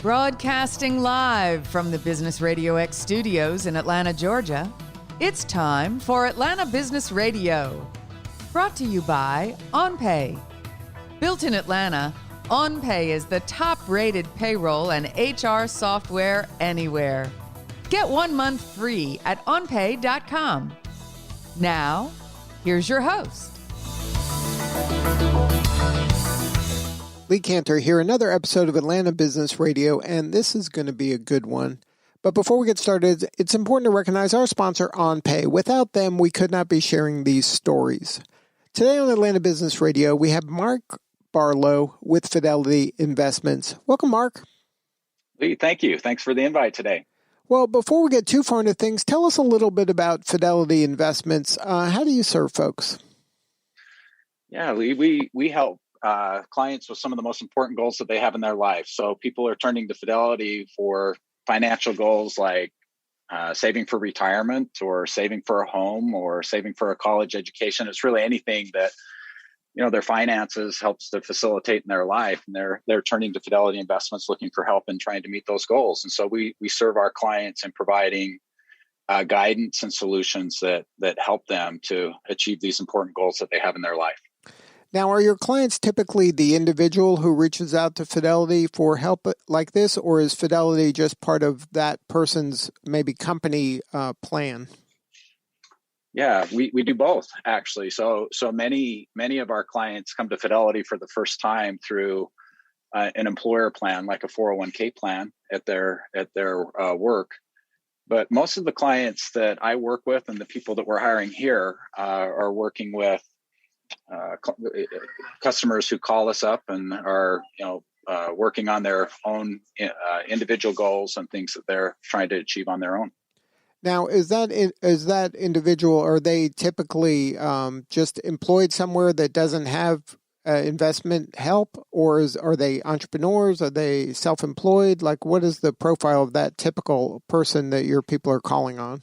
Broadcasting live from the Business RadioX studios in Atlanta, Georgia, it's time for Atlanta Business Radio. Brought to you by OnPay. Built in Atlanta, OnPay is the top-rated payroll and HR software anywhere. Get 1 month free at onpay.com. Now, here's your host. Lee Cantor here, another episode of Atlanta Business Radio, and this is going to be a good one. But before we get started, it's important to recognize our sponsor, OnPay. Without them, we could not be sharing these stories. Today on Atlanta Business Radio, we have Mark Barlow with Fidelity Investments. Welcome, Mark. Lee, thank you. Thanks for the invite today. Well, before we get too far into things, tell us a little bit about Fidelity Investments. How do you serve folks? Yeah, Lee, we help clients with some of the most important goals that they have in their life. So people are turning to Fidelity for financial goals like saving for retirement or saving for a home or saving for a college education. It's really anything that, their finances helps to facilitate in their life. And they're turning to Fidelity Investments looking for help in trying to meet those goals. And so we serve our clients in providing guidance and solutions that help them to achieve these important goals that they have in their life. Now, are your clients typically the individual who reaches out to Fidelity for help like this, or is Fidelity just part of that person's maybe company plan? Yeah, we do both, actually. So many of our clients come to Fidelity for the first time through an employer plan, like a 401k plan at their work. But most of the clients that I work with and the people that we're hiring here are working with customers who call us up and are, working on their own individual goals and things that they're trying to achieve on their own. Now, is that individual, are they typically just employed somewhere that doesn't have investment help, or are they entrepreneurs? Are they self-employed? Like, what is the profile of that typical person that your people are calling on?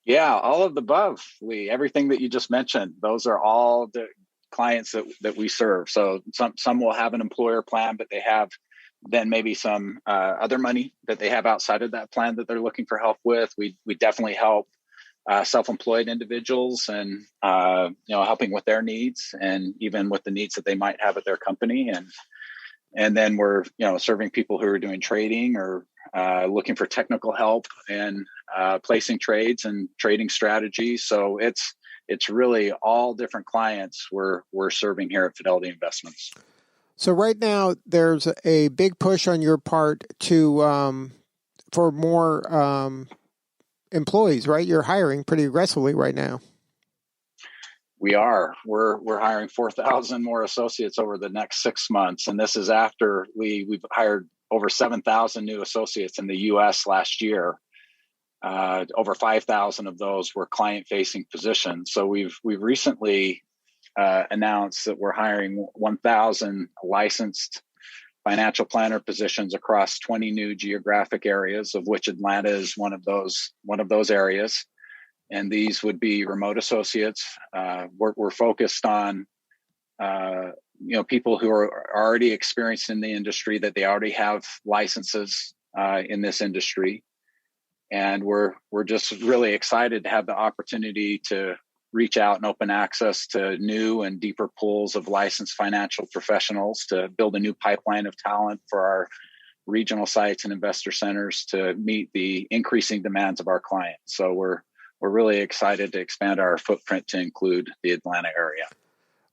Yeah, all of the above, Lee. Everything that you just mentioned, those are all the clients that we serve. So some will have an employer plan, but they have then maybe some other money that they have outside of that plan that they're looking for help with. We definitely help self-employed individuals and helping with their needs and even with the needs that they might have at their company. And then we're serving people who are doing trading or looking for technical help and placing trades and trading strategies. So it's really all different clients we're serving here at Fidelity Investments. So right now there's a big push on your part to for more employees, right? You're hiring pretty aggressively right now. We are. We're hiring 4,000 more associates over the next 6 months, and this is after we've hired over 7,000 new associates in the U.S. last year. Over 5,000 of those were client-facing positions. So we've recently announced that we're hiring 1,000 licensed financial planner positions across 20 new geographic areas, of which Atlanta is one of those areas. And these would be remote associates. We're focused on people who are already experienced in the industry, that they already have licenses in this industry. And we're just really excited to have the opportunity to reach out and open access to new and deeper pools of licensed financial professionals to build a new pipeline of talent for our regional sites and investor centers to meet the increasing demands of our clients. So we're really excited to expand our footprint to include the Atlanta area.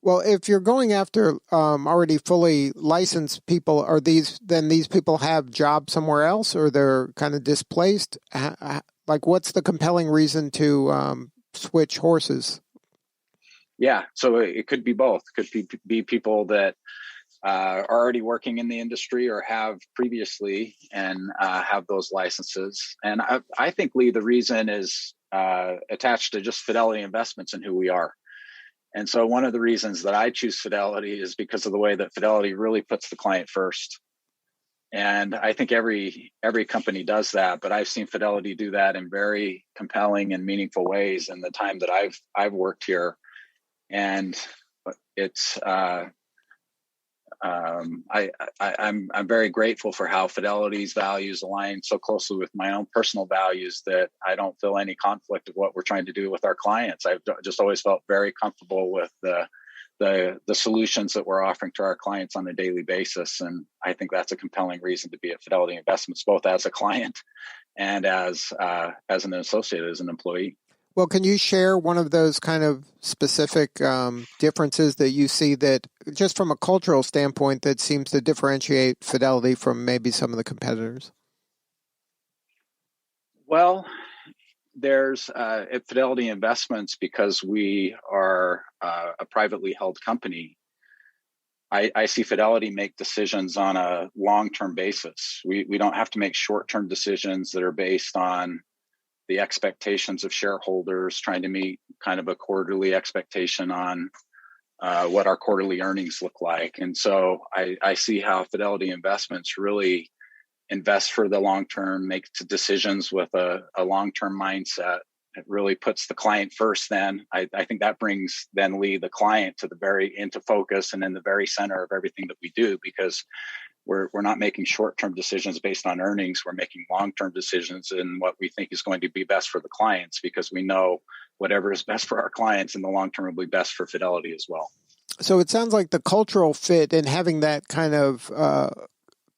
Well, if you're going after already fully licensed people, these people have jobs somewhere else, or they're kind of displaced? Like, what's the compelling reason to switch horses? Yeah, so it could be both. It could be people that are already working in the industry or have previously and have those licenses. And I think, Lee, the reason is attached to just Fidelity Investments and who we are. And so one of the reasons that I choose Fidelity is because of the way that Fidelity really puts the client first. And I think every company does that, but I've seen Fidelity do that in very compelling and meaningful ways in the time that I've worked here. And it's I'm very grateful for how Fidelity's values align so closely with my own personal values that I don't feel any conflict of what we're trying to do with our clients. I've just always felt very comfortable with the solutions that we're offering to our clients on a daily basis, and I think that's a compelling reason to be at Fidelity Investments, both as a client and as an associate, as an employee. Well, can you share one of those kind of specific differences that you see that, just from a cultural standpoint, that seems to differentiate Fidelity from maybe some of the competitors? Well, there's at Fidelity Investments, because we are a privately held company, I see Fidelity make decisions on a long-term basis. We don't have to make short-term decisions that are based on the expectations of shareholders, trying to meet kind of a quarterly expectation on what our quarterly earnings look like. And so I see how Fidelity Investments really invest for the long term, make decisions with a long-term mindset. It really puts the client first. Then I think that brings then Lee, the client, into focus and in the very center of everything that we do, because we're not making short-term decisions based on earnings. We're making long-term decisions in what we think is going to be best for the clients, because we know whatever is best for our clients in the long term will be best for Fidelity as well. So it sounds like the cultural fit and having that kind of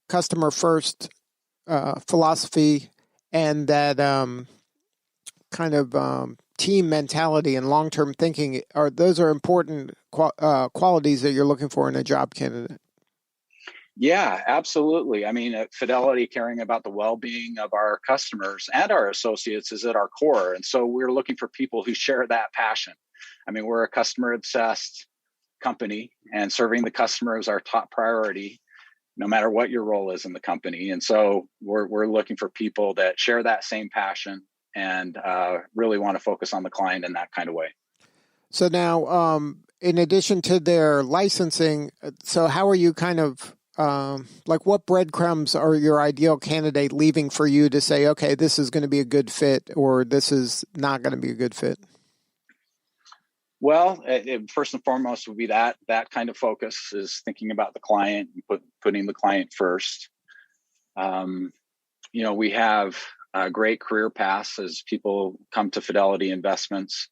customer first philosophy and that kind of team mentality and long-term thinking those are important qualities that you're looking for in a job candidate. Yeah, absolutely. I mean, at Fidelity, caring about the well-being of our customers and our associates is at our core. And so we're looking for people who share that passion. I mean, we're a customer-obsessed company, and serving the customer is our top priority, no matter what your role is in the company. And so we're looking for people that share that same passion and really want to focus on the client in that kind of way. So now, in addition to their licensing, so how are you kind of like, what breadcrumbs are your ideal candidate leaving for you to say, okay, this is going to be a good fit, or this is not going to be a good fit? Well, first and foremost would be that kind of focus is thinking about the client and putting the client first. We have great career paths as people come to Fidelity Investments.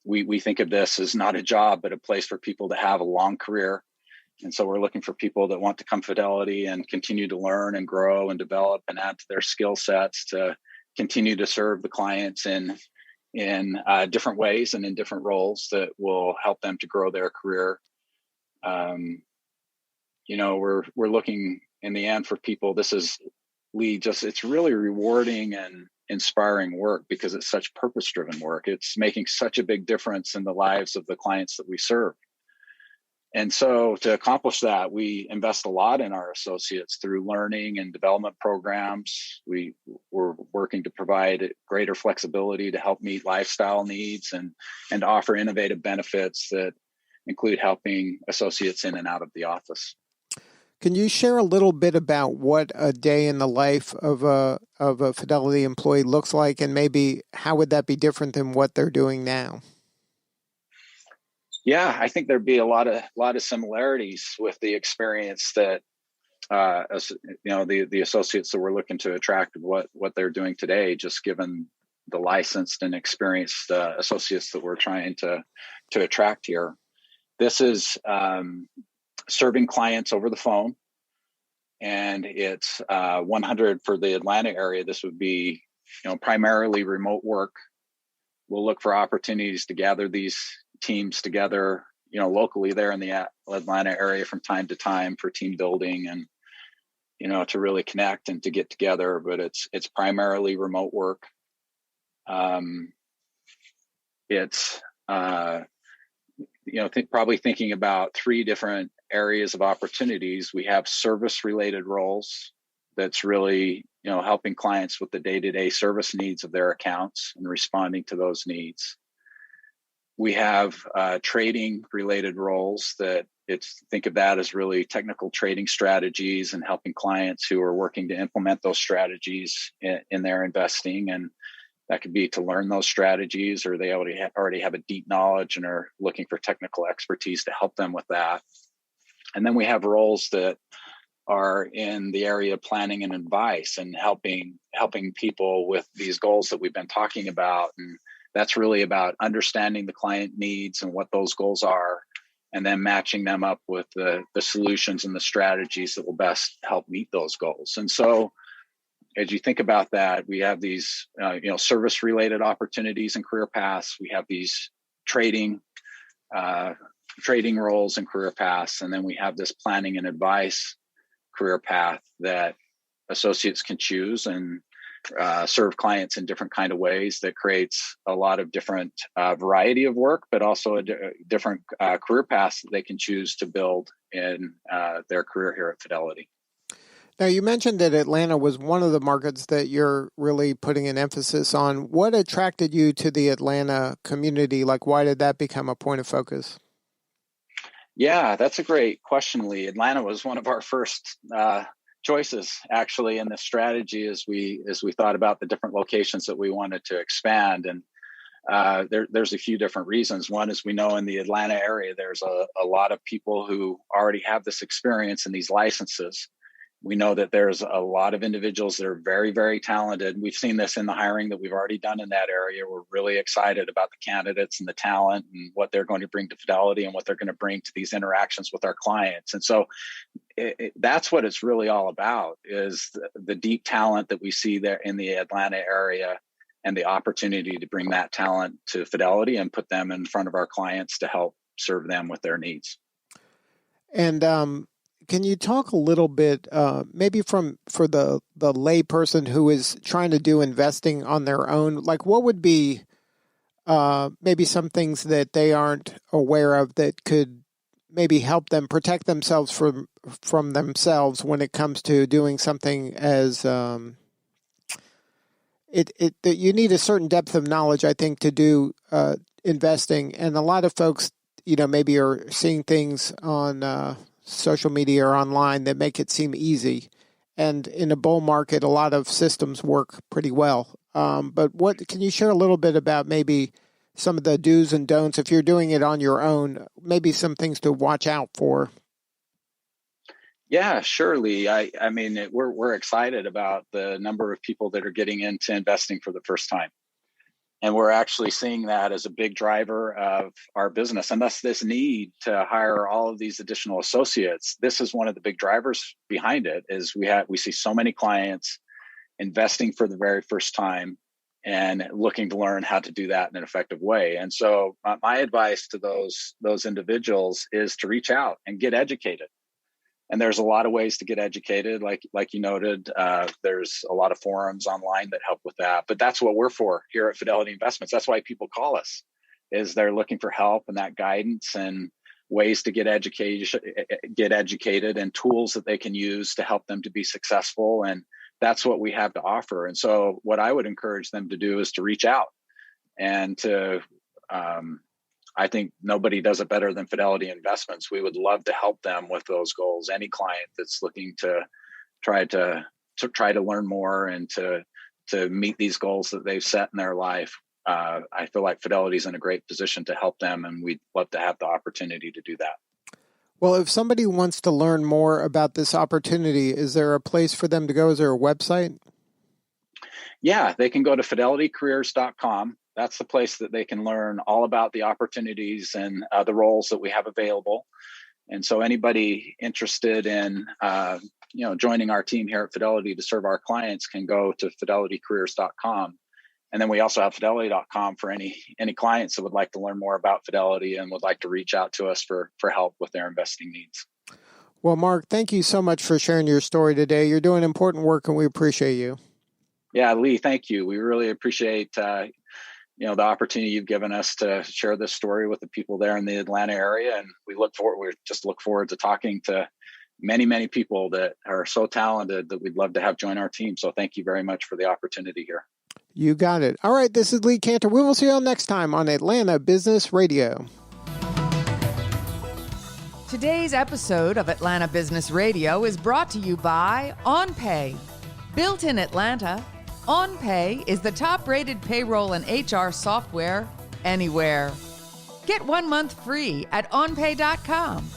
We think of this as not a job, but a place for people to have a long career. And so we're looking for people that want to come Fidelity and continue to learn and grow and develop and add to their skill sets to continue to serve the clients in different ways and in different roles that will help them to grow their career. We're looking in the end for people. This is it's really rewarding and inspiring work because it's such purpose-driven work. It's making such a big difference in the lives of the clients that we serve. And so to accomplish that, we invest a lot in our associates through learning and development programs. We're working to provide greater flexibility to help meet lifestyle needs and offer innovative benefits that include helping associates in and out of the office. Can you share a little bit about what a day in the life of a Fidelity employee looks like, and maybe how would that be different than what they're doing now? Yeah, I think there'd be a lot of similarities with the experience that the associates that we're looking to attract, what they're doing today, just given the licensed and experienced associates that we're trying to attract here. This is serving clients over the phone, and it's 100 for the Atlanta area. This would be primarily remote work. We'll look for opportunities to gather these teams together, locally there in the Atlanta area from time to time for team building and, to really connect and to get together. But it's primarily remote work. It's probably thinking about three different areas of opportunities. We have service-related roles that's really, helping clients with the day-to-day service needs of their accounts and responding to those needs. We have trading-related roles think of that as really technical trading strategies and helping clients who are working to implement those strategies in their investing. And that could be to learn those strategies, or they already have a deep knowledge and are looking for technical expertise to help them with that. And then we have roles that are in the area of planning and advice and helping people with these goals that we've been talking about. And that's really about understanding the client needs and what those goals are, and then matching them up with the solutions and the strategies that will best help meet those goals. And so as you think about that, we have these service related opportunities and career paths. We have these trading roles and career paths. And then we have this planning and advice career path that associates can choose and serve clients in different kind of ways that creates a lot of different variety of work, but also a different career paths that they can choose to build in their career here at Fidelity. Now, you mentioned that Atlanta was one of the markets that you're really putting an emphasis on. What attracted you to the Atlanta community? Like, why did that become a point of focus? Yeah, that's a great question, Lee. Atlanta was one of our first choices, actually, in this strategy as we thought about the different locations that we wanted to expand. And there's a few different reasons. One is we know in the Atlanta area, there's a lot of people who already have this experience and these licenses. We know that there's a lot of individuals that are very, very talented. We've seen this in the hiring that we've already done in that area. We're really excited about the candidates and the talent and what they're going to bring to Fidelity and what they're going to bring to these interactions with our clients. And so that's what it's really all about, is the deep talent that we see there in the Atlanta area and the opportunity to bring that talent to Fidelity and put them in front of our clients to help serve them with their needs. And can you talk a little bit, maybe for the lay person who is trying to do investing on their own, like what would be maybe some things that they aren't aware of that could maybe help them protect themselves from themselves when it comes to doing something as that you need a certain depth of knowledge, I think, to do investing. And a lot of folks, maybe are seeing things on social media or online that make it seem easy. And in a bull market, a lot of systems work pretty well. But what can you share a little bit about maybe some of the do's and don'ts if you're doing it on your own, maybe some things to watch out for? Yeah, surely. I mean, we're excited about the number of people that are getting into investing for the first time. And we're actually seeing that as a big driver of our business. And thus this need to hire all of these additional associates. This is one of the big drivers behind it, is we see so many clients investing for the very first time and looking to learn how to do that in an effective way. And so my advice to those individuals is to reach out and get educated. And there's a lot of ways to get educated. Like you noted, there's a lot of forums online that help with that. But that's what we're for here at Fidelity Investments. That's why people call us, is they're looking for help and that guidance and ways to get educated and tools that they can use to help them to be successful. And that's what we have to offer. And so what I would encourage them to do is to reach out and to I think nobody does it better than Fidelity Investments. We would love to help them with those goals. Any client that's looking to try to learn more and to meet these goals that they've set in their life, I feel like Fidelity's in a great position to help them, and we'd love to have the opportunity to do that. Well, if somebody wants to learn more about this opportunity, is there a place for them to go? Is there a website? Yeah, they can go to fidelitycareers.com. That's the place that they can learn all about the opportunities and the roles that we have available. And so anybody interested in joining our team here at Fidelity to serve our clients can go to fidelitycareers.com. And then we also have fidelity.com for any clients that would like to learn more about Fidelity and would like to reach out to us for help with their investing needs. Well, Mark, thank you so much for sharing your story today. You're doing important work and we appreciate you. Yeah, Lee, thank you. We really appreciate the opportunity you've given us to share this story with the people there in the Atlanta area. And we just look forward to talking to many, many people that are so talented that we'd love to have join our team. So thank you very much for the opportunity here. You got it. All right. This is Lee Cantor. We will see you all next time on Atlanta Business Radio. Today's episode of Atlanta Business Radio is brought to you by OnPay. Built in Atlanta, OnPay is the top-rated payroll and HR software anywhere. Get 1 month free at onpay.com.